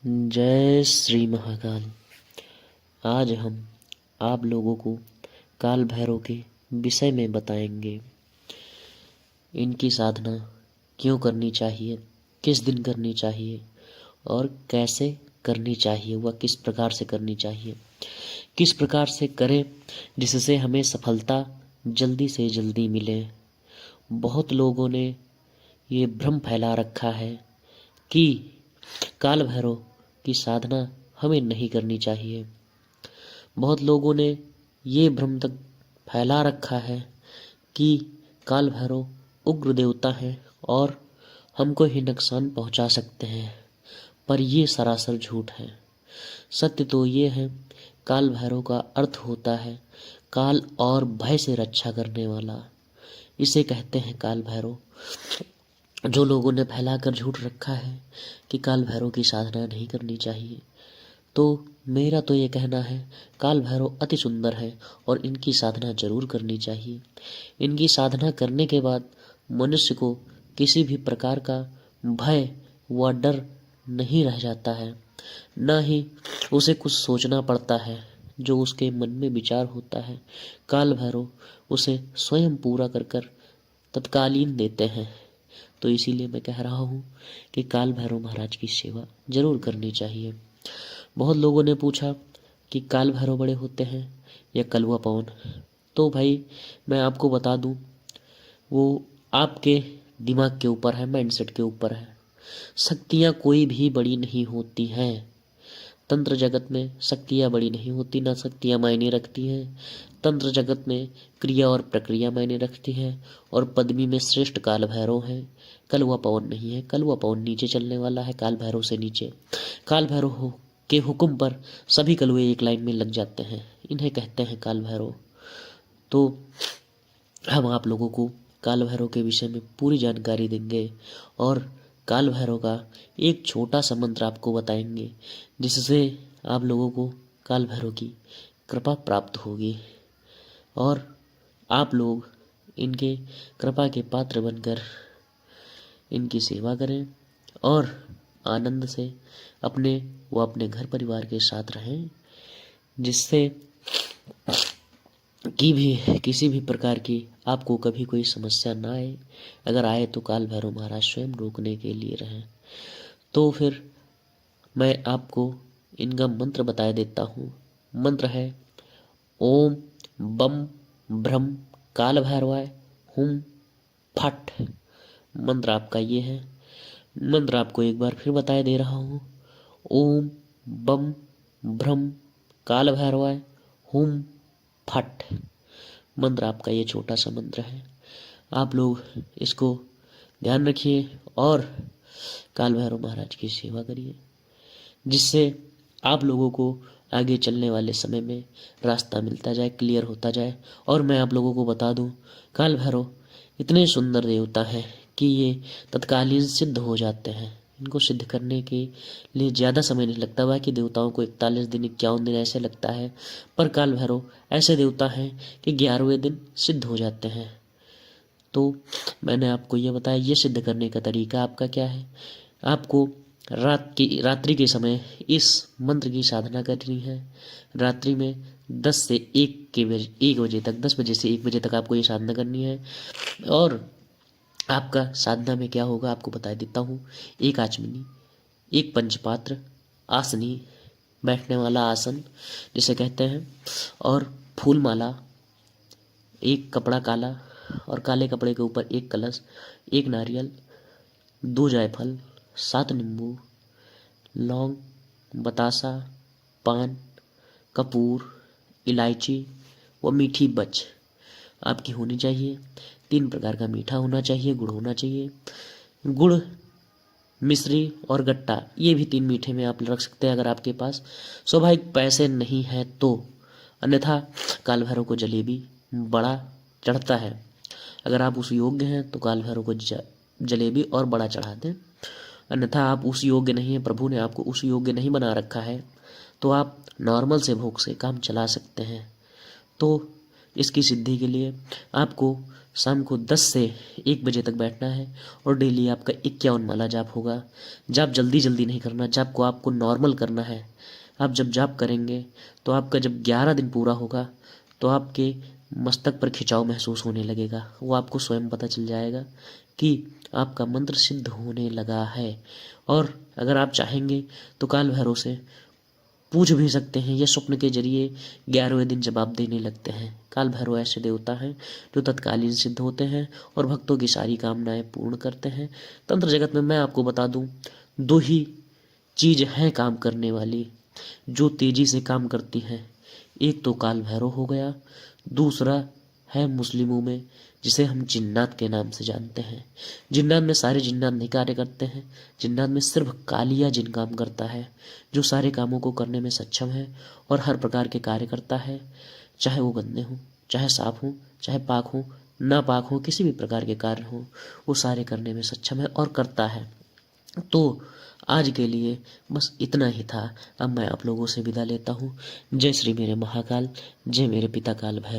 जय श्री महाकाल। आज हम आप लोगों को काल भैरव के विषय में बताएंगे। इनकी साधना क्यों करनी चाहिए, किस दिन करनी चाहिए और कैसे करनी चाहिए, वह किस प्रकार से करनी चाहिए, किस प्रकार से करें जिससे हमें सफलता जल्दी से जल्दी मिले। बहुत लोगों ने ये भ्रम फैला रखा है कि काल भैरव की साधना हमें नहीं करनी चाहिए। बहुत लोगों ने ये भ्रम तक फैला रखा है कि काल भैरव उग्र देवता हैं और हमको ही नुकसान पहुंचा सकते हैं, पर ये सरासर झूठ है। सत्य तो ये है, काल भैरव का अर्थ होता है काल और भय से रक्षा करने वाला। इसे कहते हैं काल भैरव। जो लोगों ने फैलाकर झूठ रखा है कि काल भैरव की साधना नहीं करनी चाहिए, तो मेरा तो ये कहना है काल भैरव अति सुंदर है और इनकी साधना जरूर करनी चाहिए। इनकी साधना करने के बाद मनुष्य को किसी भी प्रकार का भय व डर नहीं रह जाता है, न ही उसे कुछ सोचना पड़ता है। जो उसके मन में विचार होता है काल भैरव उसे स्वयं पूरा कर कर तत्कालीन देते हैं। तो इसीलिए मैं कह रहा हूँ कि काल भैरव महाराज की सेवा जरूर करनी चाहिए। बहुत लोगों ने पूछा कि काल भैरव बड़े होते हैं या कलवा पवन। तो भाई मैं आपको बता दूं, वो आपके दिमाग के ऊपर है, माइंडसेट के ऊपर है। शक्तियाँ कोई भी बड़ी नहीं होती हैं। तंत्र जगत में शक्तियाँ बड़ी नहीं होती, ना शक्तियाँ मायने रखती हैं। तंत्र जगत में क्रिया और प्रक्रिया मायने रखती है और पद्मी में श्रेष्ठ काल भैरव है, कलवा पवन नहीं है। कलवा पवन नीचे चलने वाला है, काल भैरव से नीचे। काल भैरव के हुक्म पर सभी कलवे एक लाइन में लग जाते हैं, इन्हें कहते हैं काल भैरव। तो हम आप लोगों को काल भैरव के विषय में पूरी जानकारी देंगे और काल भैरव का एक छोटा सा मंत्र आपको बताएंगे, जिससे आप लोगों को काल भैरव की कृपा प्राप्त होगी और आप लोग इनके कृपा के पात्र बनकर इनकी सेवा करें और आनंद से अपने व अपने घर परिवार के साथ रहें, जिससे किसी भी प्रकार की आपको कभी कोई समस्या ना आए। अगर आए तो काल भैरव महाराज स्वयं रोकने के लिए रहें। तो फिर मैं आपको इनका मंत्र बता देता हूँ। मंत्र है ओम बम ब्रह्म काल भैरवाय हुम फट। मंत्र आपका ये है। मंत्र आपको एक बार फिर बताए दे रहा हूँ। ओम बम ब्रह्म काल भैरवाय हुम फट। मंत्र आपका ये छोटा सा मंत्र है। आप लोग इसको ध्यान रखिए और काल भैरव महाराज की सेवा करिए, जिससे आप लोगों को आगे चलने वाले समय में रास्ता मिलता जाए, क्लियर होता जाए। और मैं आप लोगों को बता दूं, काल भैरव इतने सुंदर देवता हैं कि ये तत्कालीन सिद्ध हो जाते हैं। इनको सिद्ध करने के लिए ज़्यादा समय नहीं लगता। बाकी देवताओं को 41 दिन 51 दिन ऐसे लगता है, पर काल भैरव ऐसे देवता हैं कि 11वें दिन सिद्ध हो जाते हैं। तो मैंने आपको ये बताया, ये सिद्ध करने का तरीका आपका क्या है। आपको रात्रि के समय इस मंत्र की साधना करनी है। रात्रि में 10 से 1 बजे तक, 10 बजे से 1 बजे तक आपको ये साधना करनी है। और आपका साधना में क्या होगा आपको बता देता हूँ। एक आचमनी, एक पंचपात्र आसनी, बैठने वाला आसन जिसे कहते हैं, और फूल माला, एक कपड़ा काला और काले कपड़े के ऊपर एक कलश, एक नारियल, 2 जायफल, 7 नींबू, लौंग, बतासा, पान, कपूर, इलायची व मीठी बच आपकी होनी चाहिए। 3 प्रकार का मीठा होना चाहिए, गुड़ होना चाहिए। गुड़, मिश्री और गट्टा, ये भी 3 मीठे में आप रख सकते हैं अगर आपके पास स्वाभाविक पैसे नहीं है तो। अन्यथा काल भैरव को जलेबी बड़ा चढ़ता है। अगर आप उस योग्य हैं तो काल भैरव को जलेबी और बड़ा चढ़ा दें। अन्यथा आप उस योग्य नहीं है, प्रभु ने आपको उस योग्य नहीं बना रखा है, तो आप नॉर्मल से भोग से काम चला सकते हैं। तो इसकी सिद्धि के लिए आपको शाम को 10 से 1 बजे तक बैठना है और डेली आपका 51 माला जाप होगा। जाप जल्दी जल्दी नहीं करना, जाप को आपको नॉर्मल करना है। आप जब जाप करेंगे तो आपका जब 11 दिन पूरा होगा तो आपके मस्तक पर खिंचाव महसूस होने लगेगा। वो आपको स्वयं पता चल जाएगा कि आपका मंत्र सिद्ध होने लगा है। और अगर आप चाहेंगे तो काल भैरव से पूछ भी सकते हैं। ये स्वप्न के जरिए 11वें दिन जवाब देने लगते हैं। काल भैरव ऐसे देवता हैं जो तत्कालीन सिद्ध होते हैं और भक्तों की सारी कामनाएं पूर्ण करते हैं। तंत्र जगत में मैं आपको बता दूं, दो ही चीज हैं काम करने वाली, जो तेजी से काम करती हैं। एक तो काल भैरव हो गया, दूसरा है मुस्लिमों में जिसे हम जिन्नात के नाम से जानते हैं। जिन्नात में सारे जिन्नात नहीं कार्य करते हैं। जिन्नात में सिर्फ कालिया जिन काम करता है, जो सारे कामों को करने में सक्षम है और हर प्रकार के कार्य करता है, चाहे वो गंदे हों, चाहे साफ हों, चाहे पाक हों, नापाक हों, किसी भी प्रकार के कार्य हों, वो सारे करने में सक्षम है और करता है। तो आज के लिए बस इतना ही था। अब मैं आप लोगों से विदा लेता हूँ। जय श्री मेरे महाकाल, जय मेरे पिता काल भैरव।